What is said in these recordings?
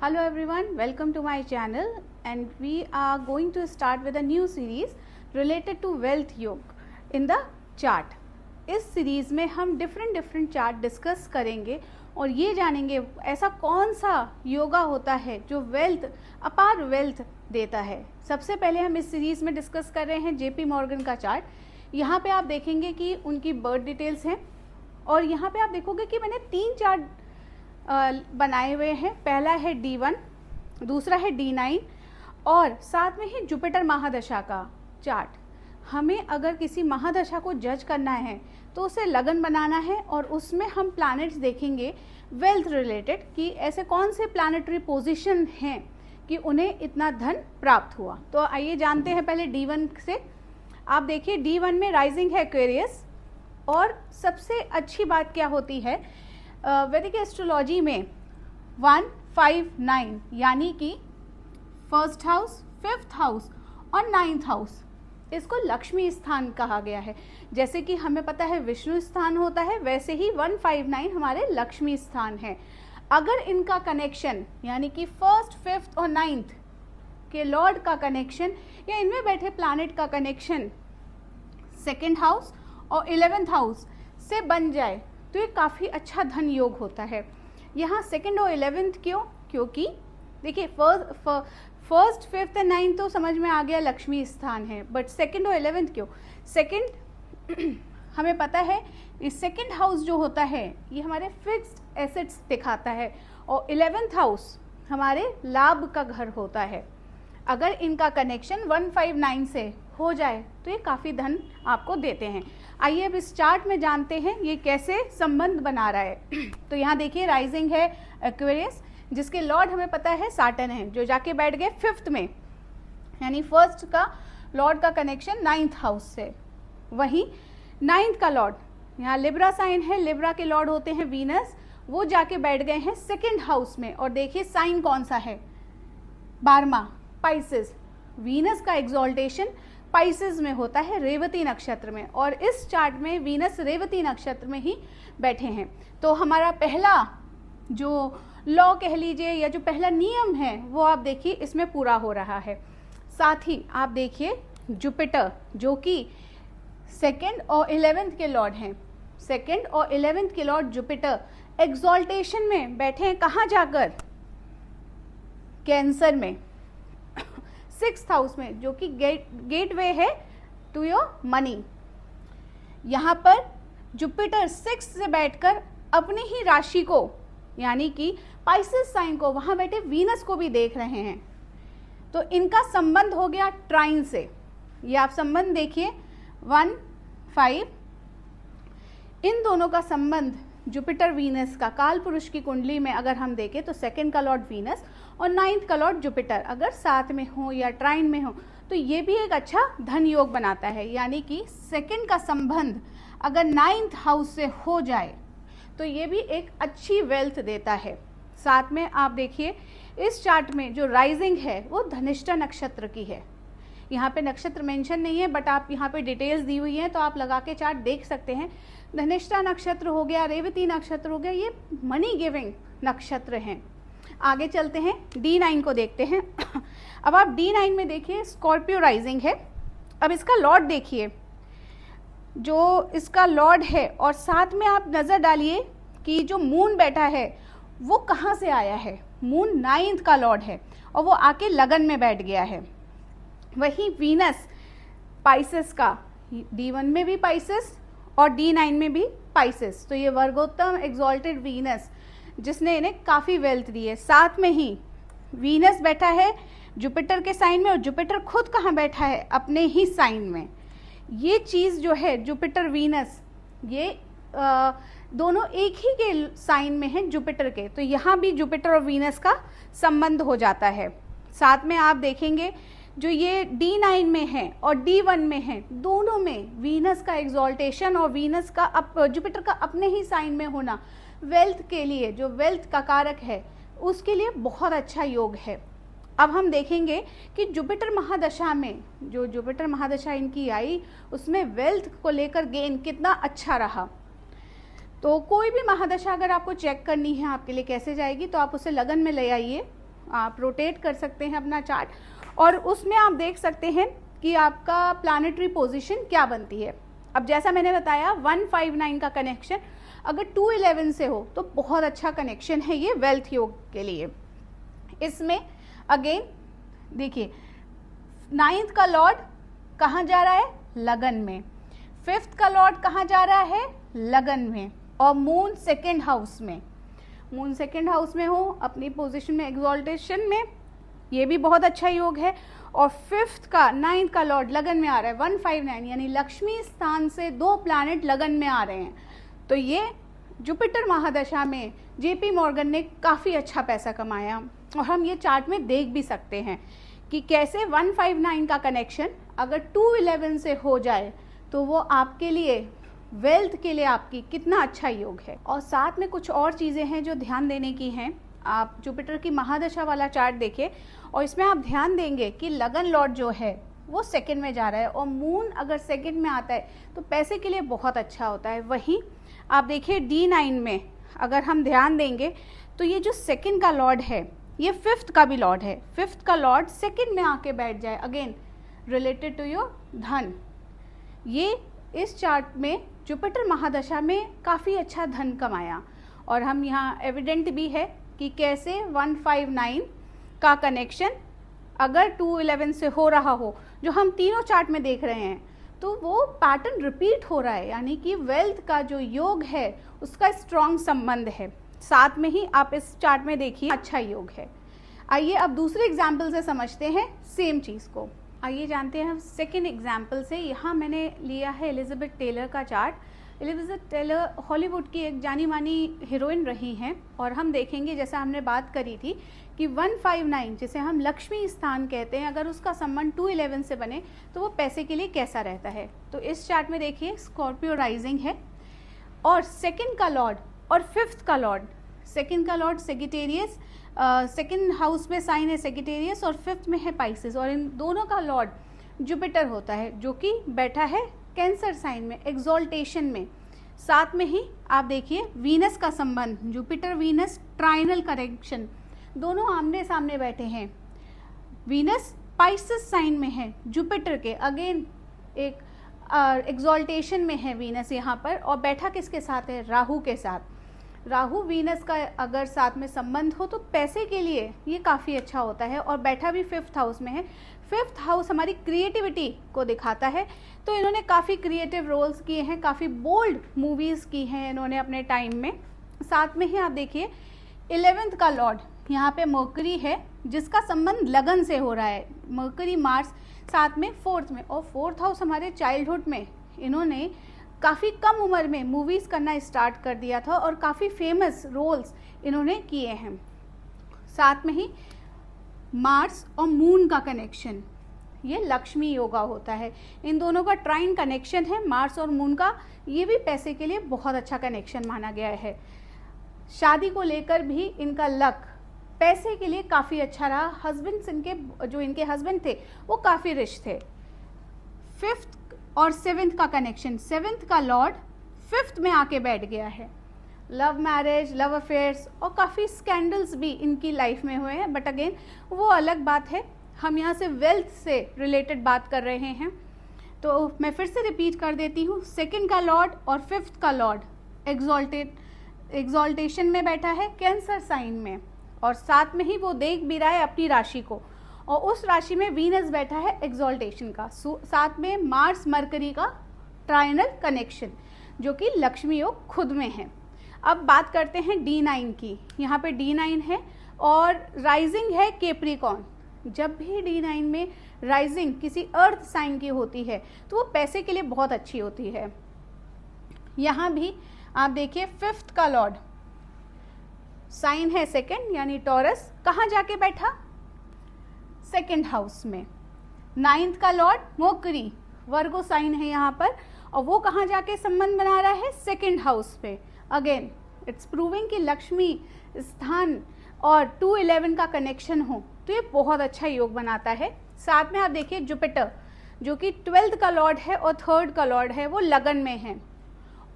Hello everyone, welcome to my channel and we are going to start with a new series related to wealth योग in the chart. इस series में हम different chart discuss करेंगे और ये जानेंगे ऐसा कौन सा योगा होता है जो वेल्थ अपार वेल्थ देता है। सबसे पहले हम इस सीरीज में डिस्कस कर रहे हैं जेपी मॉर्गन का चार्ट। यहाँ पे आप देखेंगे कि उनकी बर्थ डिटेल्स हैं और यहाँ पे आप देखोगे कि मैंने 3 चार्ट बनाए हुए हैं। पहला है D1, दूसरा है D9 और साथ में ही जुपिटर महादशा का चार्ट। हमें अगर किसी महादशा को जज करना है तो उसे लगन बनाना है और उसमें हम प्लैनेट्स देखेंगे वेल्थ रिलेटेड कि ऐसे कौन से प्लैनेटरी पोजीशन हैं कि उन्हें इतना धन प्राप्त हुआ। तो आइए जानते हैं पहले D1 से। आप देखिए D1 में राइजिंग है एक्वेरियस और सबसे अच्छी बात क्या होती है वैदिक एस्ट्रोलॉजी में 1, 5, 9 यानी कि फर्स्ट हाउस, फिफ्थ हाउस और 9th हाउस, इसको लक्ष्मी स्थान कहा गया है। जैसे कि हमें पता है विष्णु स्थान होता है, वैसे ही 1, 5, 9 हमारे लक्ष्मी स्थान है। अगर इनका कनेक्शन यानी कि फर्स्ट, फिफ्थ और 9th के लॉर्ड का कनेक्शन या इनमें बैठे प्लैनेट का कनेक्शन सेकेंड हाउस और 11th हाउस से बन जाए तो ये काफ़ी अच्छा धन योग होता है। यहाँ सेकेंड और 11th क्यों? क्योंकि देखिए फर्स्ट, फिफ्थ एंड 9th तो समझ में आ गया लक्ष्मी स्थान है, बट सेकेंड और 11th क्यों? सेकेंड हमें पता है इस सेकेंड हाउस जो होता है ये हमारे फिक्स्ड एसेट्स दिखाता है और 11th हाउस हमारे लाभ का घर होता है। अगर इनका कनेक्शन 1, 5, 9 से हो जाए तो ये काफ़ी धन आपको देते हैं। आइए अब इस चार्ट में जानते हैं ये कैसे संबंध बना रहा है। तो यहाँ देखिए राइजिंग है एक्वेरियस जिसके लॉर्ड हमें पता है सैटर्न है जो जाके बैठ गए फिफ्थ में, यानी फर्स्ट का लॉर्ड का कनेक्शन 9th हाउस से। वहीं 9th का लॉर्ड यहाँ लिब्रा साइन है, लिब्रा के लॉर्ड होते हैं वीनस, वो जाके बैठ गए हैं सेकेंड हाउस में। और देखिए साइन कौन सा है? 12वां पाइसेस। वीनस का एग्जॉल्टेशन पाइसेस में होता है रेवती नक्षत्र में और इस चार्ट में वीनस रेवती नक्षत्र में ही बैठे हैं। तो हमारा पहला जो लॉ कह लीजिए या जो पहला नियम है वो आप देखिए इसमें पूरा हो रहा है। साथ ही आप देखिए जुपिटर जो कि सेकेंड और 11th के लॉर्ड हैं, सेकेंड और 11th के लॉर्ड जुपिटर एग्जॉल्टेशन में बैठे हैं। कहाँ जाकर? कैंसर में, 6th हाउस में, जो कि गेटवे है टू योर मनी। यहाँ पर जुपिटर 6 से बैठकर अपनी ही राशि को यानी कि पाइसेस साइन को, वहाँ बैठे वीनस को भी देख रहे हैं। तो इनका संबंध हो गया ट्राइन से। ये आप संबंध देखिए 1, 5, इन दोनों का संबंध जुपिटर वीनस का काल पुरुष की कुंडली में अगर हम देखें तो सेकेंड का लॉर्ड वीनस और 9th का लॉर्ड जुपिटर अगर साथ में हो या ट्राइन में हो तो ये भी एक अच्छा धन योग बनाता है। यानी कि सेकेंड का संबंध अगर 9th हाउस से हो जाए तो ये भी एक अच्छी वेल्थ देता है। साथ में आप देखिए इस चार्ट में जो राइजिंग है वो धनिष्ठा नक्षत्र की है। यहाँ पे नक्षत्र मेंशन नहीं है बट आप यहाँ पे डिटेल्स दी हुई हैं तो आप लगा के चार्ट देख सकते हैं। धनिष्ठा नक्षत्र हो गया, रेवती नक्षत्र हो गया, ये मनी गिविंग नक्षत्र हैं। आगे चलते हैं D9 को देखते हैं। अब आप D9 में देखिए स्कॉर्पियो राइजिंग है। अब इसका लॉर्ड देखिए जो इसका लॉर्ड है और साथ में आप नज़र डालिए कि जो मून बैठा है वो कहाँ से आया है? मून 9th का लॉर्ड है और वो आके लगन में बैठ गया है। वही वीनस पाइसेस का, D1 में भी पाइसेस और D9 में भी पाइसेस, तो ये वर्गोत्तम एग्जॉल्टेड वीनस जिसने इन्हें काफ़ी वेल्थ दी है। साथ में ही वीनस बैठा है जुपिटर के साइन में और जुपिटर खुद कहाँ बैठा है? अपने ही साइन में। ये चीज़ जो है जुपिटर वीनस ये दोनों एक ही के साइन में हैं जुपिटर के, तो यहाँ भी जुपिटर और वीनस का संबंध हो जाता है। साथ में आप देखेंगे जो ये D9 में है और D1 में है, दोनों में वीनस का एग्जॉल्टेशन और वीनस का जुपिटर का अपने ही साइन में होना वेल्थ के लिए, जो वेल्थ का कारक है उसके लिए बहुत अच्छा योग है। अब हम देखेंगे कि जुपिटर महादशा में, जो जुपिटर महादशा इनकी आई उसमें वेल्थ को लेकर गेन कितना अच्छा रहा। तो कोई भी महादशा अगर आपको चेक करनी है आपके लिए कैसे जाएगी, तो आप उसे लगन में ले आइए आप रोटेट कर सकते हैं अपना चार्ट, और उसमें आप देख सकते हैं कि आपका प्लानिटरी पोजीशन क्या बनती है। अब जैसा मैंने बताया 159 का कनेक्शन अगर 211 से हो तो बहुत अच्छा कनेक्शन है ये वेल्थ योग के लिए। इसमें अगेन देखिए 9th का लॉर्ड कहाँ जा रहा है, लगन में। 5th का लॉर्ड कहाँ जा रहा है, लगन में। और मून 2nd हाउस में, मून 2nd हाउस में हो अपनी पोजीशन में एक्सॉल्टेशन में, ये भी बहुत अच्छा योग है। और 5th का 9th का लॉर्ड लगन में आ रहा है 159, यानी लक्ष्मी स्थान से 2 प्लैनेट लगन में आ रहे हैं। तो ये जुपिटर महादशा में जेपी मॉर्गन ने काफ़ी अच्छा पैसा कमाया, और हम ये चार्ट में देख भी सकते हैं कि कैसे 159 का कनेक्शन अगर 211 से हो जाए तो वो आपके लिए वेल्थ के लिए आपकी कितना अच्छा योग है। और साथ में कुछ और चीज़ें हैं जो ध्यान देने की हैं। आप जुपिटर की महादशा वाला चार्ट देखिए और इसमें आप ध्यान देंगे कि लगन लॉर्ड जो है वो 2nd में जा रहा है, और मून अगर 2nd में आता है तो पैसे के लिए बहुत अच्छा होता है। वहीं आप देखिए D9 में अगर हम ध्यान देंगे तो ये जो 2nd का लॉर्ड है ये 5th का भी लॉर्ड है। 5th का लॉर्ड 2nd में आके बैठ जाए, अगेन रिलेटेड टू योर धन। ये इस चार्ट में जुपिटर महादशा में काफ़ी अच्छा धन कमाया, और हम यहाँ एविडेंट भी है कि कैसे 159 का कनेक्शन अगर 211 से हो रहा हो, जो हम तीनों चार्ट में देख रहे हैं, तो वो पैटर्न रिपीट हो रहा है, यानी कि वेल्थ का जो योग है उसका स्ट्रॉन्ग संबंध है। साथ में ही आप इस चार्ट में देखिए अच्छा योग है। आइए अब दूसरे एग्जाम्पल से समझते हैं सेम चीज़ को। आइए जानते हैं 2nd एग्जाम्पल से। यहाँ मैंने लिया है एलिजाबेथ टेलर का चार्ट। एलिजाबेथ टेलर हॉलीवुड की एक जानी मानी हीरोइन रही हैं, और हम देखेंगे जैसा हमने बात करी थी कि 159 जिसे हम लक्ष्मी स्थान कहते हैं, अगर उसका संबंध 211 से बने तो वो पैसे के लिए कैसा रहता है। तो इस चार्ट में देखिए स्कॉर्पियो राइजिंग है, और 2nd का लॉर्ड और 5th का लॉर्ड, 2nd का लॉर्ड सेगिटेरियस, 2nd हाउस में साइन है सेगिटेरियस और 5th में है पाइसेस, और इन दोनों का लॉर्ड जुपिटर होता है जो कि बैठा है कैंसर साइन में एक्सॉल्टेशन में। साथ में ही आप देखिए वीनस का संबंध, जुपिटर वीनस ट्राइनल कनेक्शन, दोनों आमने सामने बैठे हैं। वीनस पाइसेस साइन में है जुपिटर के, अगेन एक एक्सॉल्टेशन में है वीनस यहाँ पर, और बैठा किसके साथ है, राहु के साथ। राहु वीनस का अगर साथ में संबंध हो तो पैसे के लिए ये काफ़ी अच्छा होता है, और बैठा भी 5th हाउस में है। 5th हाउस हमारी क्रिएटिविटी को दिखाता है, तो इन्होंने काफ़ी क्रिएटिव रोल्स किए हैं, काफ़ी बोल्ड मूवीज़ की हैं इन्होंने अपने टाइम में। साथ में ही आप देखिए 11th का लॉर्ड यहाँ पे मर्करी है, जिसका संबंध लगन से हो रहा है, मर्करी मार्स, साथ में 4th में। और 4th हाउस हमारे चाइल्डहुड में इन्होंने काफ़ी कम उम्र में मूवीज़ करना स्टार्ट कर दिया था, और काफ़ी फेमस रोल्स इन्होंने किए हैं। साथ में ही मार्स और मून का कनेक्शन, ये लक्ष्मी योगा होता है। इन दोनों का ट्राइन कनेक्शन है मार्स और मून का, ये भी पैसे के लिए बहुत अच्छा कनेक्शन माना गया है। शादी को लेकर भी इनका लक पैसे के लिए काफ़ी अच्छा रहा। हस्बैंड्स इनके, जो इनके हस्बैंड थे वो काफ़ी रिच थे। 5th और 7th का कनेक्शन, 7th का लॉर्ड 5th में आके बैठ गया है। लव मैरिज, लव अफेयर्स और काफ़ी स्कैंडल्स भी इनकी लाइफ में हुए हैं, बट अगेन वो अलग बात है। हम यहाँ से वेल्थ से रिलेटेड बात कर रहे हैं, तो मैं फिर से रिपीट कर देती हूँ। 2nd का लॉर्ड और 5th का लॉर्ड एक्सॉल्टेशन में बैठा है कैंसर साइन में, और साथ में ही वो देख भी रहा है अपनी राशि को, और उस राशि में वीनस बैठा है एक्सॉल्टेशन का। साथ में मार्स मरकरी का ट्राइनल कनेक्शन, जो कि लक्ष्मी योग खुद में है। अब बात करते हैं D9 की। यहाँ पे D9 है और राइजिंग है कैप्रिकॉर्न। जब भी D9 में राइजिंग किसी अर्थ साइन की होती है तो वो पैसे के लिए बहुत अच्छी होती है। यहाँ भी आप देखिए 5th का लॉर्ड साइन है 2nd यानी टॉरस, कहाँ जाके बैठा, 2nd हाउस में। 9th का लॉर्ड मर्करी, वर्गो साइन है यहाँ पर, और वो कहाँ जाके संबंध बना रहा है, 2nd हाउस पे। अगेन इट्स प्रूविंग कि लक्ष्मी स्थान और 211 का कनेक्शन हो तो ये बहुत अच्छा योग बनाता है। साथ में आप देखिए जुपिटर, जो कि 12th का लॉर्ड है और 3rd का लॉर्ड है, वो लगन में है।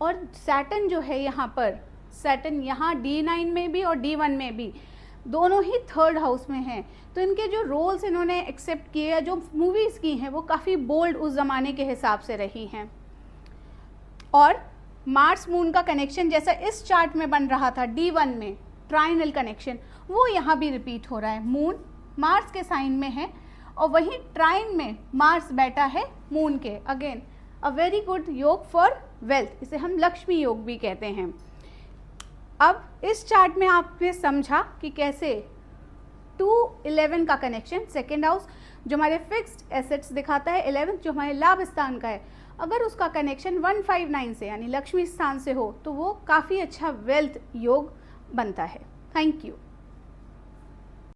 और सैटर्न जो है यहाँ पर, सैटर्न यहाँ D9 में भी और D1 में भी दोनों ही थर्ड हाउस में हैं, तो इनके जो रोल्स इन्होंने एक्सेप्ट किए या जो मूवीज़ की हैं वो काफ़ी बोल्ड उस ज़माने के हिसाब से रही हैं। और मार्स मून का कनेक्शन जैसा इस चार्ट में बन रहा था D1 में ट्राइनल कनेक्शन, वो यहाँ भी रिपीट हो रहा है। मून मार्स के साइन में है और वहीं ट्राइन में मार्स बैठा है मून के। अगेन अ वेरी गुड योग फॉर वेल्थ, इसे हम लक्ष्मी योग भी कहते हैं। अब इस चार्ट में आपने समझा कि कैसे 2-11 का कनेक्शन, सेकेंड हाउस जो हमारे फिक्स्ड एसेट्स दिखाता है, 11th जो हमारे लाभ स्थान का है, अगर उसका कनेक्शन 159 से यानी लक्ष्मी स्थान से हो तो वो काफ़ी अच्छा वेल्थ योग बनता है। Thank you.